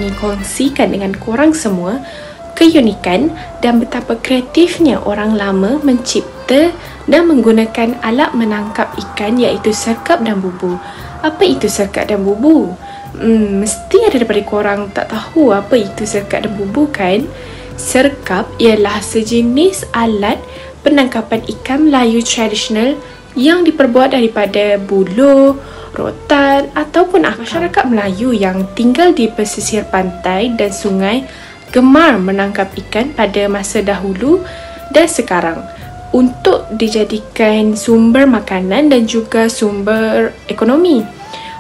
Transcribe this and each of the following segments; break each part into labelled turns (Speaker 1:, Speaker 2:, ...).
Speaker 1: kami kongsikan dengan korang semua keunikan dan betapa kreatifnya orang lama mencipta dan menggunakan alat menangkap ikan iaitu serkap dan bubu. Apa itu serkap dan bubu? Mesti ada daripada korang tak tahu apa itu serkap dan bubu kan? Serkap ialah sejenis alat penangkapan ikan Melayu tradisional yang diperbuat daripada buluh, rotan ataupun akar. Masyarakat Melayu yang tinggal di pesisir pantai dan sungai gemar menangkap ikan pada masa dahulu dan sekarang untuk dijadikan sumber makanan dan juga sumber ekonomi.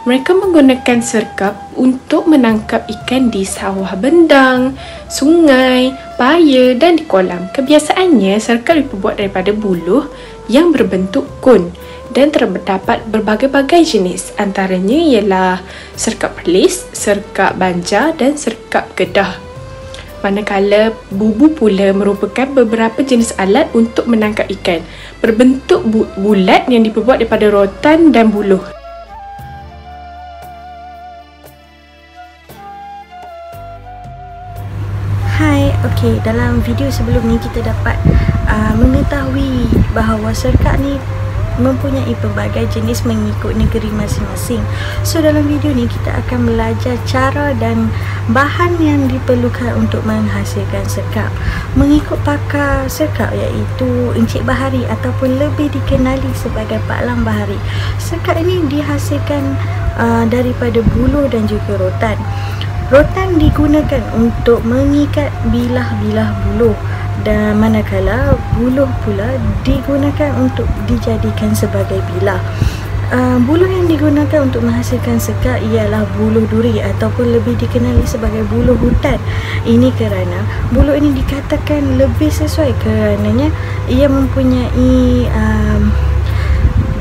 Speaker 1: Mereka menggunakan serkap untuk menangkap ikan di sawah bendang, sungai, paya dan di kolam. Kebiasaannya, serkap diperbuat daripada buluh yang berbentuk kon dan terdapat berbagai-bagai jenis. Antaranya ialah serkap perlis, serkap banjar dan serkap kedah. Manakala bubu pula merupakan beberapa jenis alat untuk menangkap ikan berbentuk bulat yang diperbuat daripada rotan dan buluh.
Speaker 2: Hai, okey, dalam video sebelum ni kita dapat mengetahui bahawa serkap ni mempunyai pelbagai jenis mengikut negeri masing-masing. So dalam video ni kita akan belajar cara dan bahan yang diperlukan untuk menghasilkan serkap. Mengikut pakar serkap iaitu Encik Bahari ataupun lebih dikenali sebagai Pak Lang Bahari. Serkap ini dihasilkan daripada buluh dan juga rotan. Rotan digunakan untuk mengikat bilah-bilah buluh dan manakala buluh pula digunakan untuk dijadikan sebagai bilah. Buluh yang digunakan untuk menghasilkan serkap ialah buluh duri ataupun lebih dikenali sebagai buluh hutan. Ini kerana buluh ini dikatakan lebih sesuai kerananya ia mempunyai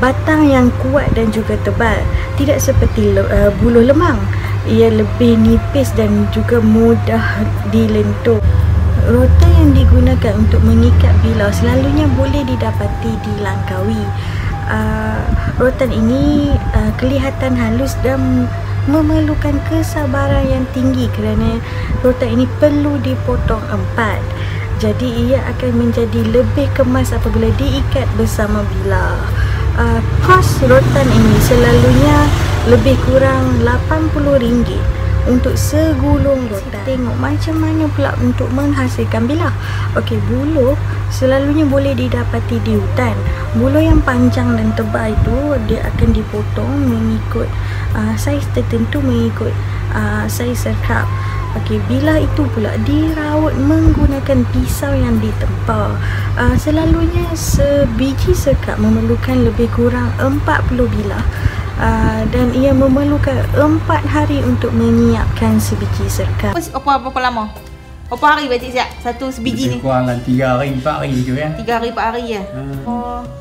Speaker 2: batang yang kuat dan juga tebal. Tidak seperti buluh lemang. Ia lebih nipis dan juga mudah dilentur. Rotan yang digunakan untuk mengikat bilah selalunya boleh didapati di Langkawi. Rotan ini kelihatan halus dan memerlukan kesabaran yang tinggi kerana rotan ini perlu dipotong empat. Jadi ia akan menjadi lebih kemas apabila diikat bersama bilah. Kos rotan ini selalunya lebih kurang RM80 untuk segulung rotan. Tengok macam mana pula untuk menghasilkan bilah. Okey, buluh selalunya boleh didapati di hutan. Buluh yang panjang dan tebal itu dia akan dipotong mengikut saiz tertentu, mengikut saiz serkap. Okey, bilah itu pula diraut menggunakan pisau yang ditempa. Selalunya sebiji serkap memerlukan lebih kurang 40 bilah. Dan ia memerlukan 4 hari untuk menyiapkan sebiji serkap.
Speaker 3: Berapa lama? Berapa hari berarti siap? Satu sebiji ni?
Speaker 4: Kurang 3 hari 4 hari je ya.
Speaker 3: 3 hari 4 hari ya.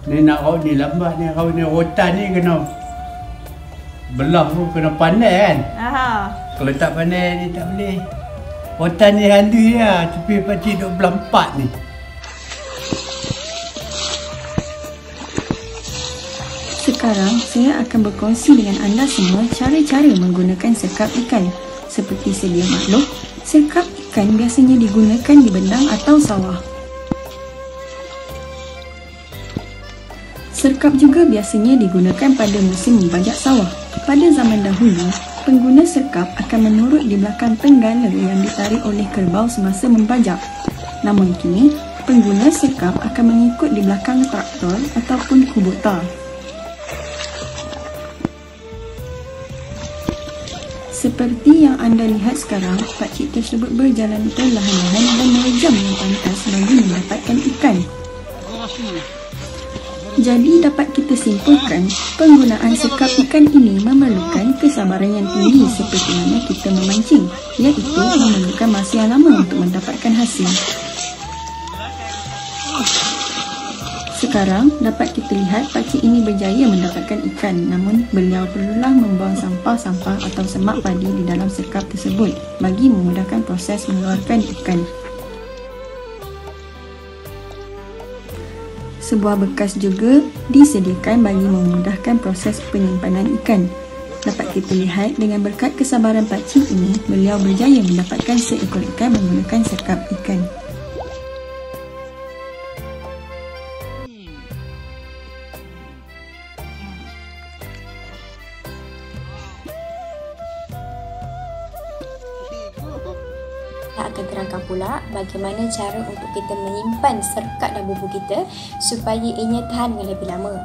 Speaker 4: Ni nak raut ni lambat ni, raut ni rotan ni kena belah pun kena pandai kan. Kalau tak pandai ni tak boleh. Rotan ni halus lah, tapi pakcik duk belah 4 ni.
Speaker 5: Sekarang saya akan berkongsi dengan anda semua cara-cara menggunakan serkap ikan. Seperti sedia maklum, serkap ikan biasanya digunakan di bendang atau sawah. Serkap juga biasanya digunakan pada musim membajak sawah. Pada zaman dahulu, pengguna serkap akan menurut di belakang tenggala yang ditarik oleh kerbau semasa membajak. Namun kini, pengguna serkap akan mengikut di belakang traktor ataupun kubota. Seperti yang anda lihat sekarang, pakcik tersebut berjalan perlahan-lahan dan merejam yang pantas bagi mendapatkan ikan. Jadi dapat kita simpulkan, penggunaan serkap ikan ini memerlukan kesabaran yang tinggi seperti mana kita memancing, iaitu memerlukan masa yang lama untuk mendapatkan hasil. Sekarang dapat kita lihat pakcik ini berjaya mendapatkan ikan, namun beliau perlulah membuang sampah-sampah atau semak padi di dalam serkap tersebut bagi memudahkan proses mengeluarkan ikan. Sebuah bekas juga disediakan bagi memudahkan proses penyimpanan ikan. Dapat kita lihat dengan berkat kesabaran pakcik ini, beliau berjaya mendapatkan seekor ikan menggunakan serkap ikan.
Speaker 6: Akan terangkan pula bagaimana cara untuk kita menyimpan serkap dan bubur kita supaya ianya tahan dengan lebih lama.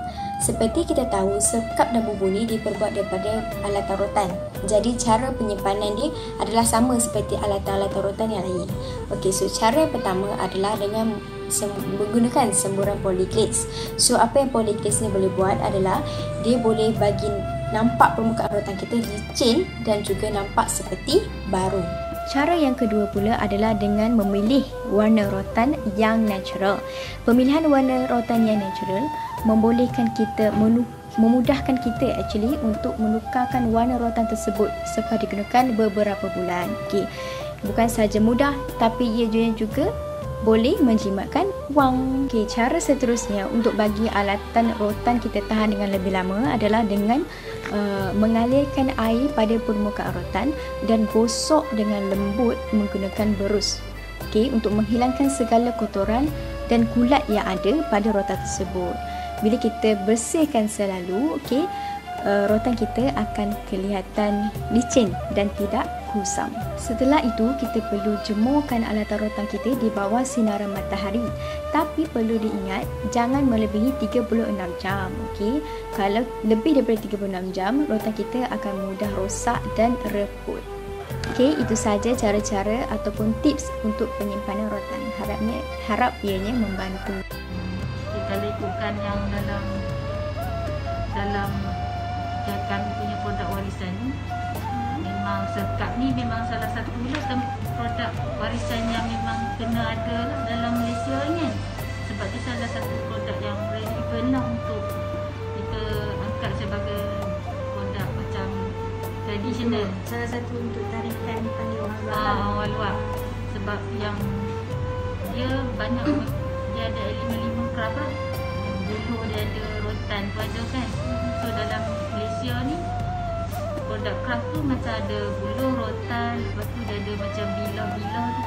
Speaker 6: Seperti kita tahu, serkap dan bubur ni diperbuat daripada alatan rotan. Jadi cara penyimpanan dia adalah sama seperti alatan-alatan rotan yang lain. Okey, so cara yang pertama adalah dengan menggunakan semburan polyclays. So apa yang polyclays ni boleh buat adalah dia boleh bagi nampak permukaan rotan kita licin dan juga nampak seperti baru. Cara yang kedua pula adalah dengan memilih warna rotan yang natural. Pemilihan warna rotan yang natural membolehkan kita, memudahkan kita untuk menukarkan warna rotan tersebut selepas digunakan beberapa bulan. Okey. Bukan sahaja mudah, tapi ia juga boleh menjimatkan wang. Okey, cara seterusnya untuk bagi alatan rotan kita tahan dengan lebih lama adalah dengan mengalirkan air pada permukaan rotan dan gosok dengan lembut menggunakan berus. Okey, untuk menghilangkan segala kotoran dan kulat yang ada pada rotan tersebut. Bila kita bersihkan selalu, okey, rotan kita akan kelihatan licin dan tidak kusam. Setelah itu, kita perlu jemurkan alatan rotan kita di bawah sinaran matahari. Tapi perlu diingat, jangan melebihi 36 jam. Okey, kalau lebih daripada 36 jam, rotan kita akan mudah rosak dan reput. Okey, itu saja cara-cara ataupun tips untuk penyimpanan rotan. Harap ianya membantu.
Speaker 7: Kalau ikutkan yang dalam kami punya produk warisan ni, memang serkap ni memang salah satu produk warisan yang memang kena ada dalam Malaysia ni. Sebab tu salah satu produk yang relevan lah untuk kita angkat sebagai produk macam tradisional.
Speaker 2: Salah satu untuk tarikan panggil orang
Speaker 7: luar. Sebab yang dia banyak, dia ada elemen-elemen craft lah. Dulu dia ada rotan tu ada kan. So dalam Malaysia ni produk craft tu macam ada buluh rotan, lepas tu dia ada macam bilah-bilah tu.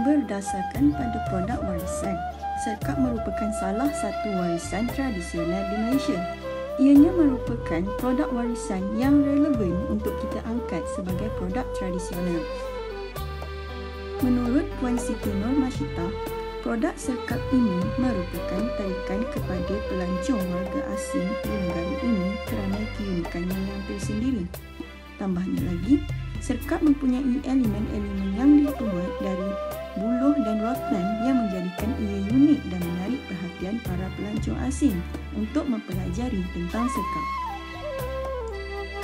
Speaker 5: Berdasarkan pada produk warisan, serkap merupakan salah satu warisan tradisional di Malaysia. Ianya merupakan produk warisan yang relevan untuk kita angkat sebagai produk tradisional. Menurut Puan Siti Nur Mashita, produk serkap ini merupakan tarikan kepada pelancong warga asing di negara ini kerana keunikannya yang tersendiri. Tambahnya lagi, serkap mempunyai elemen-elemen yang dibuat dari buluh dan rotan yang menjadikan ia unik dan menarik perhatian para pelancong asing untuk mempelajari tentang serkap.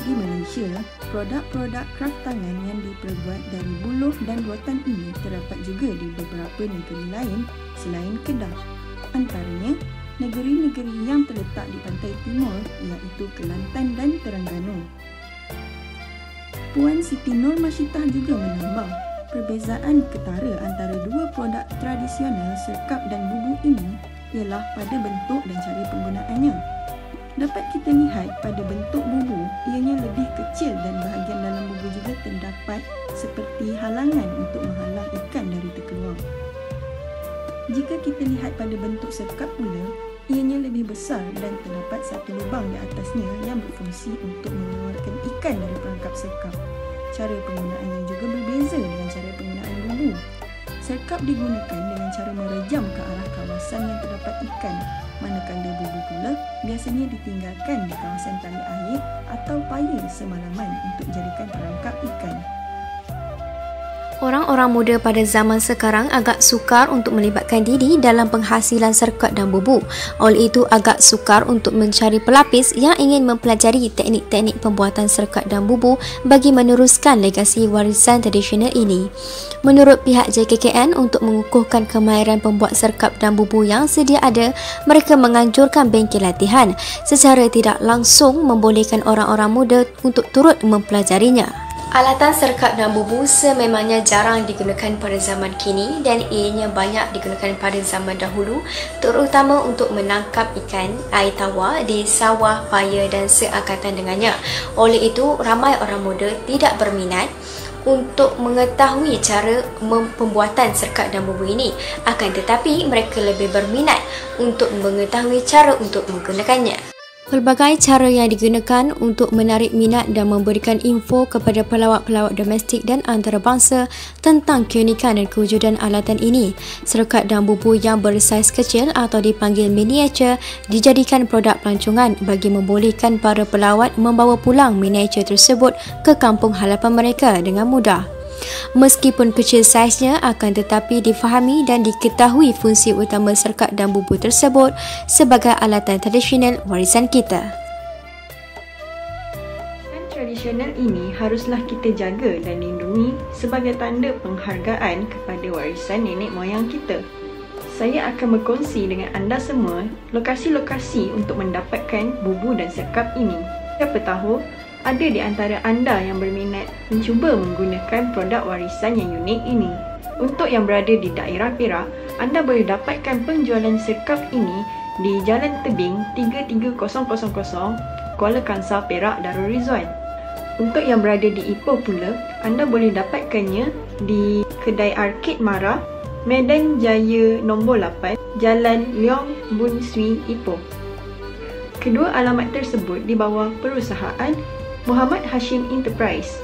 Speaker 5: Di Malaysia, produk-produk kraft tangan yang diperbuat dari buluh dan rotan ini terdapat juga di beberapa negeri lain selain Kedah. Antaranya, negeri-negeri yang terletak di pantai timur iaitu Kelantan dan Terengganu. Puan Siti Nur Mashita juga menambah, perbezaan ketara antara dua produk tradisional serkap dan bubu ini ialah pada bentuk dan cara penggunaannya. Dapat kita lihat pada bentuk bubu, ianya lebih kecil dan bahagian dalam bubu juga terdapat seperti halangan untuk menghalang ikan dari terkeluar. Jika kita lihat pada bentuk serkap pula, ianya lebih besar dan terdapat satu lubang di atasnya yang berfungsi untuk mengeluarkan ikan dari perangkap serkap. Cara penggunaannya juga berbeza dengan cara penggunaan bubu. Serkap digunakan dengan cara merejam ke arah kawasan yang terdapat ikan, manakala bubu pula biasanya ditinggalkan di kawasan tali air atau paya semalaman untuk jadikan perangkap ikan.
Speaker 6: Orang-orang muda pada zaman sekarang agak sukar untuk melibatkan diri dalam penghasilan serkap dan bubu. Oleh itu, agak sukar untuk mencari pelapis yang ingin mempelajari teknik-teknik pembuatan serkap dan bubu bagi meneruskan legasi warisan tradisional ini. Menurut pihak JKKN, untuk mengukuhkan kemahiran pembuat serkap dan bubu yang sedia ada, mereka menganjurkan bengkel latihan secara tidak langsung membolehkan orang-orang muda untuk turut mempelajarinya. Alatan serkap dan bubu sememangnya jarang digunakan pada zaman kini dan ianya banyak digunakan pada zaman dahulu, terutama untuk menangkap ikan, air tawar di sawah, paya dan seakatan dengannya. Oleh itu, ramai orang muda tidak berminat untuk mengetahui cara pembuatan serkap dan bubu ini. Akan tetapi, mereka lebih berminat untuk mengetahui cara untuk menggunakannya. Pelbagai cara yang digunakan untuk menarik minat dan memberikan info kepada pelawak-pelawak domestik dan antarabangsa tentang keunikan dan kewujudan alatan ini. Serkap dan bubu yang bersaiz kecil atau dipanggil miniatur dijadikan produk pelancongan bagi membolehkan para pelawat membawa pulang miniatur tersebut ke kampung halaman mereka dengan mudah. Meskipun kecil saiznya, akan tetapi difahami dan diketahui fungsi utama serkap dan bubu tersebut sebagai alatan tradisional warisan kita.
Speaker 5: Dan tradisional ini haruslah kita jaga dan lindungi sebagai tanda penghargaan kepada warisan nenek moyang kita. Saya akan berkongsi dengan anda semua lokasi-lokasi untuk mendapatkan bubu dan serkap ini. Siapa tahu ada di antara anda yang berminat mencuba menggunakan produk warisan yang unik ini. Untuk yang berada di daerah Perak, anda boleh dapatkan penjualan serkap ini di Jalan Tebing 33000 Kuala Kangsar, Perak, Darul Rizwan. Untuk yang berada di Ipoh pula, anda boleh dapatkannya di Kedai Arkid Mara, Medan Jaya nombor 8, Jalan Leong Bun Swi, Ipoh. Kedua alamat tersebut di bawah perusahaan Muhammad Hashim Enterprise.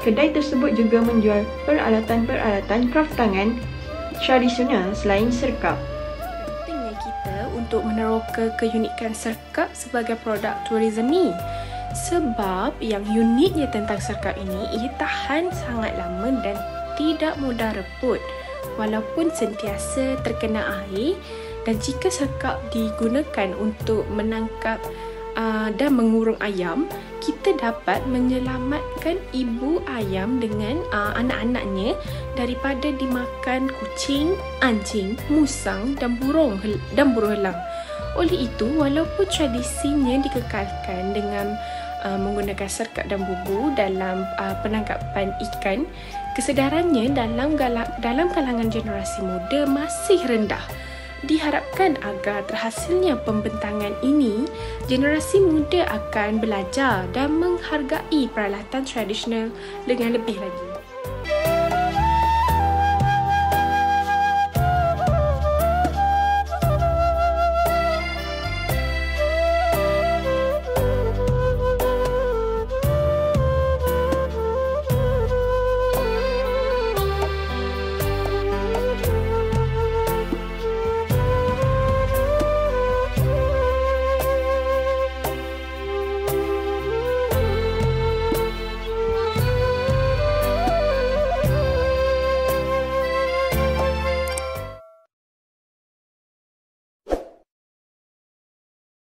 Speaker 5: Kedai tersebut juga menjual peralatan-peralatan kraft tangan tradisional selain serkap.
Speaker 1: Pentingnya kita untuk meneroka keunikan serkap sebagai produk tourism ni. Sebab yang uniknya tentang serkap ini, ia tahan sangat lama dan tidak mudah reput walaupun sentiasa terkena air. Dan jika serkap digunakan untuk menangkap dan mengurung ayam, kita dapat menyelamatkan ibu ayam dengan anak-anaknya daripada dimakan kucing, anjing, musang dan burung helang. Oleh itu, walaupun tradisinya dikekalkan dengan menggunakan serkap dan bubu dalam penangkapan ikan, kesedarannya dalam kalangan generasi muda masih rendah. Diharapkan agar terhasilnya pembentangan ini, generasi muda akan belajar dan menghargai peralatan tradisional dengan lebih lagi.